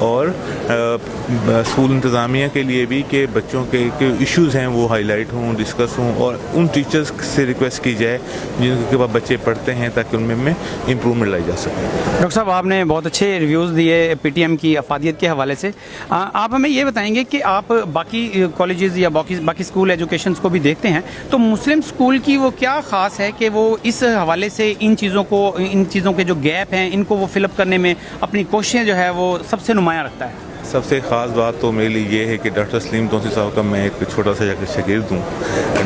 اور اسکول انتظامیہ کے لیے بھی کہ بچوں کے ایشوز ہیں وہ ہائی لائٹ ہوں، ڈسکس ہوں، اور ان ٹیچرز سے ریکویسٹ کی جائے جن کے بعد بچے پڑھتے ہیں تاکہ ان میں امپرومنٹ لائی جا سکے۔ ڈاکٹر صاحب، آپ نے بہت اچھے ریویوز دیے پی ٹی ایم کی افادیت کے حوالے سے۔ آپ ہمیں یہ بتائیں گے کہ آپ باقی کالجز یا باقی اسکول ایجوکیشنز کو بھی دیکھتے ہیں، تو مسلم اسکول کی وہ کیا خاص ہے کہ وہ اس حوالے سے ان چیزوں کے جو گیپ ہیں ان کو وہ فل اپ کرنے میں اپنی کوششیں جو ہے وہ سب سے نمایاں رکھتا ہے؟ سب سے خاص بات تو میرے لیے یہ ہے کہ ڈاکٹر سلیم توسی صاحب کا میں ایک چھوٹا سا شاگرد ہوں۔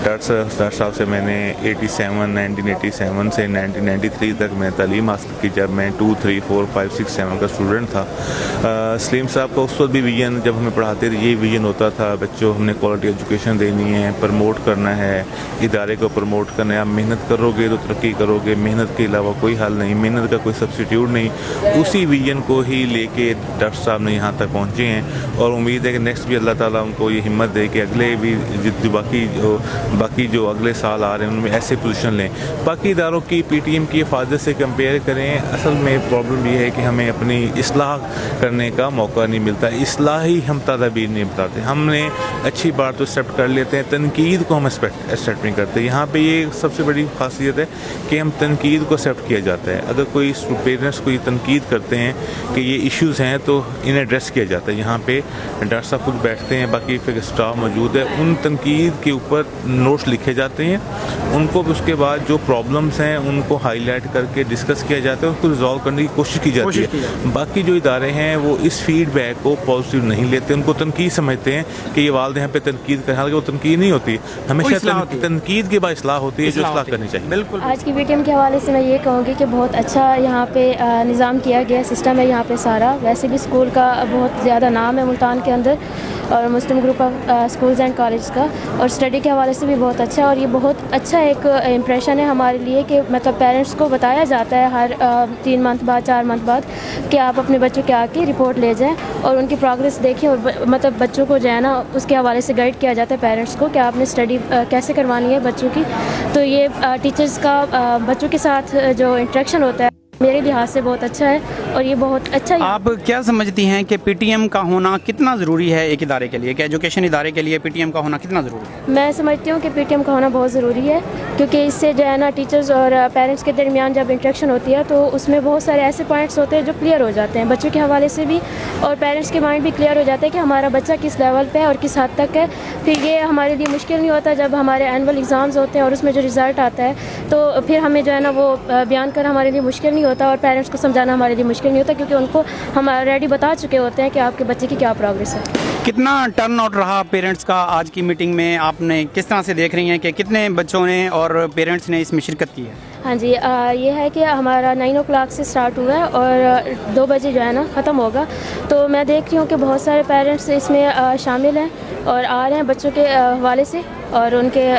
ڈاکٹر صاحب سے میں نے 1987 سے 1993 تک میں تعلیم حاصل کی، جب میں 2, 3, 4, 5, 6, 7 کا اسٹوڈنٹ تھا۔ سلیم صاحب کا اس وقت بھی ویژن، جب ہمیں پڑھاتے تھے یہی ویژن ہوتا تھا، بچوں ہم نے کوالٹی ایجوکیشن دینی ہے، پروموٹ کرنا ہے، ادارے کو پروموٹ کرنا ہے۔ آپ محنت کرو گے تو ترقی کرو گے، محنت کے علاوہ کوئی حل نہیں، محنت کا کوئی سبسٹیٹیوٹ نہیں۔ اسی ویژن کو ہی لے کے ڈاکٹر صاحب نے یہاں تک پہنچے ہیں، اور امید ہے کہ نیکسٹ بھی اللہ تعالیٰ ان کو یہ ہمت دے کہ اگلے بھی باقی جو اگلے سال آ رہے ہیں ان میں ایسے پوزیشن لیں۔ باقی اداروں کی پی ٹی ایم کی حفاظت سے کمپیئر کریں، اصل میں پرابلم یہ ہے کہ ہمیں اپنی اصلاح کرنے کا موقع نہیں ملتا، اصلاح ہی ہم تدابیر نہیں بتاتے۔ ہم نے اچھی بات تو ایکسیپٹ کر لیتے ہیں، تنقید کو ہم ایکسیپٹ نہیں کرتے۔ یہاں پہ یہ سب سے بڑی خاصیت ہے کہ ہم تنقید کو ایکسیپٹ کیا جاتا ہے۔ اگر کوئی پیرنٹس کوئی تنقید کرتے ہیں کہ یہ ایشوز ہیں تو انہیں ایڈریس کیا جاتا ہے۔ یہاں پہ ڈاکٹر صاحب خود بیٹھتے ہیں، باقی پھر اسٹاف موجود ہے، ان تنقید کے اوپر نوٹس لکھے جاتے ہیں، ان کو اس کے بعد جو پرابلمس ہیں ان کو ہائی لائٹ کر کے ڈسکس کیا جاتا ہے، اس کو ریزالو کرنے کی کوشش کی جاتی ہے۔ باقی جو ادارے ہیں وہ اس فیڈ بیک کو پازیٹیو نہیں لیتے، ان کو تنقید سمجھتے ہیں کہ یہ والدین پہ تنقید کریں، حالانکہ وہ تنقید نہیں ہوتی، ہمیشہ تنقید کے بعد اصلاح ہوتی ہے جو اصلاح کرنی چاہیے۔ بالکل۔ آج کی پی ٹی ایم کے حوالے سے میں یہ کہوں گی کہ بہت اچھا یہاں پہ نظام کیا گیا، سسٹم ہے یہاں پہ سارا۔ ویسے بھی اسکول کا بہت زیادہ نام ہے ملتان کے اندر، اور Muslim group of schools and college کا، اور اسٹڈی کے حوالے سے بھی بہت اچھا ہے۔ اور یہ بہت اچھا ایک امپریشن ہے ہمارے لیے کہ مطلب پیرنٹس کو بتایا جاتا ہے ہر 3 منتھ بعد 4 منتھ بعد کہ آپ اپنے بچوں کے آ کے رپورٹ لے جائیں اور ان کی پروگریس دیکھیں، اور مطلب بچوں کو جو ہے نا اس کے حوالے سے گائیڈ کیا جاتا ہے پیرنٹس کو کہ آپ نے اسٹڈی کیسے کروانی ہے بچوں کی۔ تو یہ ٹیچرز کا بچوں کے ساتھ جو انٹریکشن ہوتا ہے میرے لحاظ سے بہت اچھا ہے، اور یہ بہت اچھا ہے۔ آپ کیا سمجھتی ہیں کہ پی ٹی ایم کا ہونا کتنا ضروری ہے ایک ادارے کے لیے، کہ ایجوکیشن ادارے کے لیے پی ٹی ایم کا ہونا کتنا ضروری ہے؟ میں سمجھتی ہوں کہ پی ٹی ایم کا ہونا بہت ضروری ہے، کیونکہ اس سے جو ہے نا ٹیچرز اور پیرنٹس کے درمیان جب انٹریکشن ہوتی ہے تو اس میں بہت سارے ایسے پوائنٹس ہوتے ہیں جو کلیئر ہو جاتے ہیں بچوں کے حوالے سے بھی، اور پیرنٹس کے مائنڈ بھی کلیئر ہو جاتا ہے کہ ہمارا بچہ کس لیول پہ ہے اور کس حد تک ہے۔ پھر یہ ہمارے لیے مشکل نہیں ہوتا جب ہمارے اینول ایگزامز ہوتے ہیں اور اس میں جو رزلٹ آتا ہے تو پھر ہمیں جو ہے نا وہ بیان کرنا ہمارے لیے مشکل نہیں ہوتا، اور پیرنٹس کو سمجھانا ہمارے لیے مشکل نہیں ہوتا، کیونکہ ان کو ہم آلریڈی بتا چکے ہوتے ہیں کہ آپ کے بچے کی کیا پروگریس ہے۔ کتنا ٹرن آؤٹ رہا پیرنٹس کا آج کی میٹنگ میں؟ آپ نے کس طرح سے دیکھ رہی ہیں کہ کتنے بچوں نے اور پیرنٹس نے اس میں شرکت کی ہے؟ ہاں جی، یہ ہے کہ ہمارا 9 o'clock سے اسٹارٹ ہوا ہے اور 2 بجے جو ہے نا ختم ہوگا، تو میں دیکھ رہی ہوں کہ بہت سارے پیرنٹس اس میں شامل ہیں اور آ رہے ہیں بچوں کے حوالے سے، اور ان کے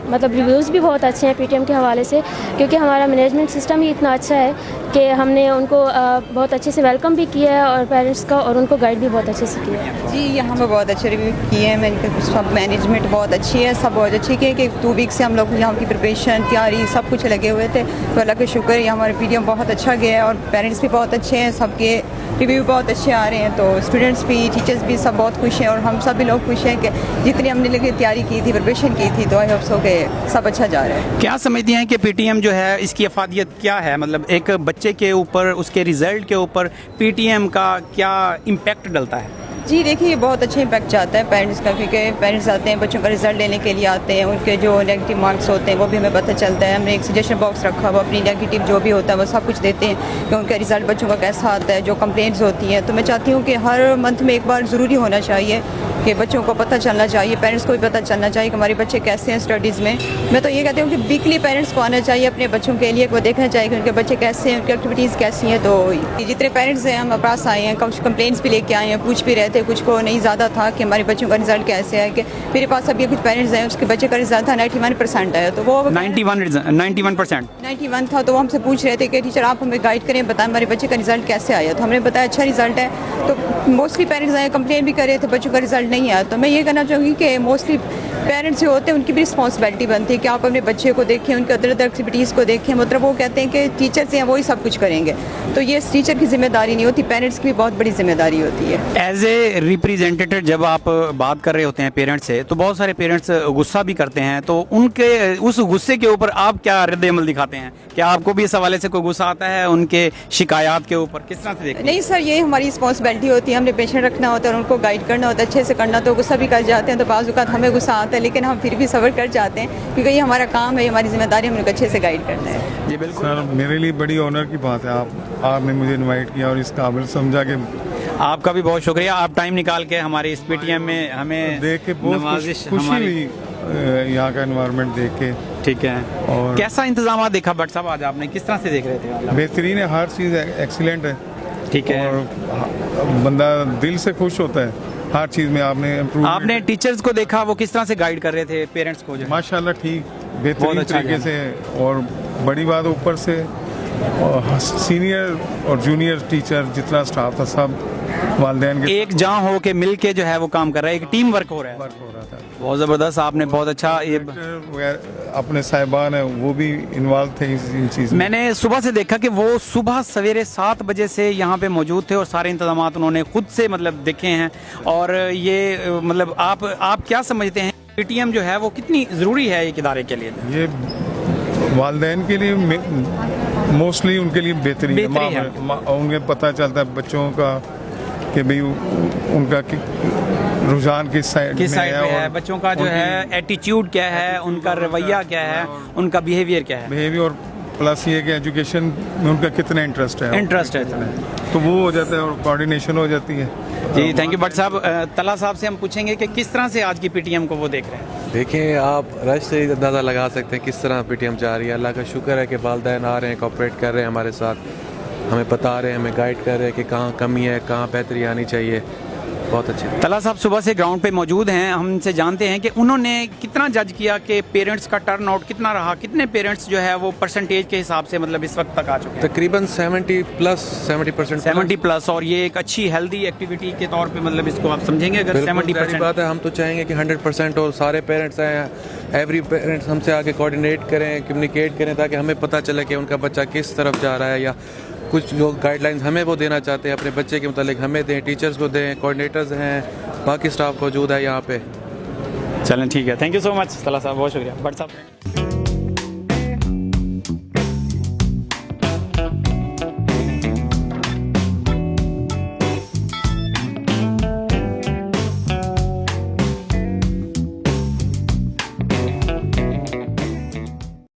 مطلب ریویوز بھی بہت اچھے ہیں پی ٹی ایم کے حوالے سے، کیونکہ ہمارا مینجمنٹ سسٹم ہی اتنا اچھا ہے کہ ہم نے ان کو بہت اچھے سے ویلکم بھی کیا ہے اور پیرنٹس کا، اور ان کو گائیڈ بھی بہت اچھے سے کیا ہے۔ جی، یہاں پہ بہت اچھے ریویو کیے ہیں، میں نے سب مینجمنٹ بہت اچھی ہے، سب بہت اچھی کی کہ 2 ویک سے ہم لوگ یہاں کی پریپریشن تیاری سب کچھ لگے ہوئے تھے، تو اللہ کا شکر ہے ہمارے پی ٹی ایم بہت اچھا گیا ہے، اور پیرنٹس بھی بہت اچھے ہیں، سب کے ریویو بہت اچھے آ رہے ہیں، تو اسٹوڈنٹس بھی ٹیچرس بھی سب بہت خوش ہیں، اور ہم سب بھی لوگ خوش ہیں کہ جتنی ہم نے لگے تیاری کی تھی پریپریشن کی تھی، تو آئی ہوپ سو کہ سب اچھا جا رہا ہے۔ کیا سمجھتی ہیں کہ پی ٹی ایم جو ہے اس کی افادیت کیا ہے؟ مطلب ایک بچے کے اوپر، اس کے ریزلٹ کے اوپر پی ٹی ایم کا کیا امپیکٹ ڈلتا ہے؟ جی دیکھیے، یہ بہت اچھا امپیکٹ جاتا ہے پیرنٹس کا، کیونکہ پیرنٹس آتے ہیں بچوں کا رزلٹ لینے کے لیے آتے ہیں، ان کے جو نیگیٹو مارکس ہوتے ہیں وہ بھی ہمیں پتہ چلتا ہے، ہم نے ایک سجیشن باکس رکھا ہوا، اپنی نیگیٹو جو بھی ہوتا ہے وہ سب کچھ دیتے ہیں کہ ان کا رزلٹ بچوں کا کیسا آتا ہے، جو کمپلینٹس ہوتی ہیں، تو میں چاہتی ہوں کہ ہر منتھ میں ایک بار ضروری ہونا چاہیے کہ بچوں کو پتہ چلنا چاہیے، پیرنٹس کو بھی پتہ چلنا چاہیے کہ ہمارے بچے کیسے ہیں اسٹڈیز میں۔ میں تو یہ کہتی ہوں کہ ویکلی پیرنٹس کو آنا چاہیے اپنے بچوں کے لیے، وہ دیکھنا چاہیے کہ ان کے بچے کیسے ہیں، ان کی ایکٹیویٹیز کیسی ہیں۔ تو جتنے پیرنٹس ہیں ہم پاس آئے ہیں، کچھ کمپلینٹس بھی لے کے آئے ہیں، پوچھ بھی رہے تھے، کچھ کو نہیں زیادہ تھا کہ ہمارے بچوں کا رزلٹ کیسے ہے، کہ میرے پاس ابھی کچھ پیرنٹس ہیں اس کے بچے کا رزلٹ تھا 91% آیا، تو وہ 91% تھا، تو وہ ہم سے پوچھ رہے تھے کہ ٹیچر آپ ہمیں گائیڈ کریں، بتائیں ہمارے بچے کا رزلٹ کیسے آیا، تو ہم نے بتایا اچھا رزلٹ ہے، تو موسٹلی پیرنٹس آئے کمپلین بھی کر رہے تھے بچوں کا رزلٹ نہیں آیا۔ تو میں یہ کہنا چاہوں گی کہ موسٹلی پیرنٹس جو ہوتے ہیں ان کی بھی رسپانسبلٹی بنتی ہے کہ آپ اپنے بچے کو دیکھیں, ان کے ادر ادر ایکٹیویٹیز کو دیکھیں. مطلب وہ کہتے ہیں کہ ٹیچرس ہیں وہی سب کچھ کریں گے, تو یہ ٹیچر کی ذمہ داری نہیں ہوتی, پیرنٹس کی بھی بہت بڑی ذمہ داری ہوتی ہے. ایز اے ریپریزنٹیٹو جب آپ بات کر رہے ہوتے ہیں پیرنٹس سے, تو بہت سارے پیرنٹس غصہ بھی کرتے ہیں, تو ان کے اس غصے کے اوپر آپ کیا رد عمل دکھاتے ہیں؟ کیا آپ کو بھی اس حوالے سے کوئی غصہ آتا ہے ان کے شکایات کے اوپر؟ کس طرح سے دیکھتے ہیں؟ نہیں سر, یہ ہماری رسپانسبلٹی ہوتی ہے, ہم نے پیشنٹ رکھنا ہوتا ہے اور ان کو گائیڈ کرنا ہوتا ہے, اچھے سے کرنا. تو غصہ بھی کر جاتے ہیں, تو بعض اوقات ہمیں غصہ آتا ہے, لیکن ہم پھر بھی صبر کر جاتے ہیں کیونکہ یہ ہمارا کام ہے, یہ ہماری ذمہ داری ہے, ہم ان کو اچھے سے گائیڈ کرنا ہے. جی بالکل سر, میرے لیے بڑی آنر کی بات ہے آپ نے مجھے انوائٹ کیا اور اس قابل سمجھا کہ آپ کا بھی بہت شکریہ, آپ ٹائم نکال کے ہماری اس پی ٹی ایم میں ہمیں دیکھ کے بہت نوازش خوشی ہماری. ہوئی یہاں کا انوائرمنٹ دیکھ کے. ٹھیک ہے, اور کیسا انتظامات دیکھا بٹ صاحب آج آپ نے, کس طرح سے دیکھ رہے تھے؟ بہترین ہے, ہر چیز ایکسیلنٹ ہے. ٹھیک ہے, اور بندہ دل سے خوش ہوتا ہے ہر چیز میں. آپ نے ٹیچرز کو دیکھا وہ کس طرح سے گائیڈ کر رہے تھے پیرنٹس کو؟ ماشاء اللہ ٹھیک بہت بہترین اچھا طریقے سے. اور بڑی بات اوپر سے سینئر اور جونیئر ٹیچر جتنا اسٹاف تھا سب والدین کے ایک جاں ہو کے مل کے جو ہے وہ کام کر رہا ہے, ایک ٹیم ورک ہو رہا ہے. ورک ہو رہا تھا. بہت زبردست, آپ نے بہت اچھا. اپنے صاحبان ہیں وہ بھی انوالو تھے ان چیز میں نے صبح سے دیکھا کہ وہ صبح سویرے 7 بجے سے یہاں پہ موجود تھے اور سارے انتظامات انہوں نے خود سے مطلب دیکھے ہیں. اور یہ مطلب آپ کیا سمجھتے ہیں پی ٹی ایم جو ہے وہ کتنی ضروری ہے ایک ادارے کے لیے؟ یہ والدین کے لیے موسٹلی ان کے لیے بہترین ہے. انہیں پتہ چلتا ہے بچوں کا کہ بھئی ان کا رجحان کس سائڈ پہ ہے, بچوں کا جو ہے ایٹیچیوڈ کیا ہے, ان کا رویہ کیا ہے, ان کا بیہیویئر کیا ہے. بیہیویئر پلس یہ کہ ایجوکیشن میں ان کا کتنا انٹرسٹ ہے, تو وہ ہو جاتا ہے اور کوارڈینیشن ہو جاتی ہے. جی تھینک یو. بٹ صاحب, طلحہ صاحب سے ہم پوچھیں گے کہ کس طرح سے آج کی پی ٹی ایم کو وہ دیکھ رہے ہیں؟ دیکھیں, آپ رش سے اندازہ لگا سکتے ہیں کس طرح پی ٹی ایم جا رہی ہے. اللہ کا شکر ہے کہ والدین آ رہے ہیں, کوآپریٹ کر رہے ہیں ہمارے ساتھ, ہمیں بتا رہے ہیں, ہمیں گائیڈ کر رہے ہیں کہ کہاں کمی ہے, کہاں بہتری آنی چاہیے. بہت اچھے. طلحہ صاحب صبح سے گراؤنڈ پہ موجود ہیں, ہم ان سے جانتے ہیں کہ انہوں نے کتنا جج کیا کہ پیرنٹس کا ٹرن آؤٹ کتنا رہا, کتنے پیرنٹس جو ہے وہ پرسنٹیج کے حساب سے مطلب اس وقت تک آ چکے ہیں؟ تقریباً 70% اور یہ ایک اچھی ہیلدی ایکٹیویٹی کے طور پہ مطلب اس کو آپ سمجھیں گے اگر 70% بات ہے. ہم تو چاہیں گے کہ 100% اور سارے پیرنٹس ہیں, ایوری پیرنٹس ہم سے آگے کوآرڈینیٹ کریں, کمیونیکیٹ کریں, تاکہ ہمیں پتہ چلے کہ ان کا بچہ کس طرف جا رہا ہے, یا کچھ جو گائیڈ لائنز ہمیں وہ دینا چاہتے ہیں اپنے بچے کے متعلق ہمیں دیں, ٹیچرز کو دیں, کوآرڈینیٹرز ہیں, باقی اسٹاف موجود ہے یہاں پہ. چلیں ٹھیک ہے, تھینک یو سو مچ طلحہ صاحب, بہت شکریہ. بٹ صاحب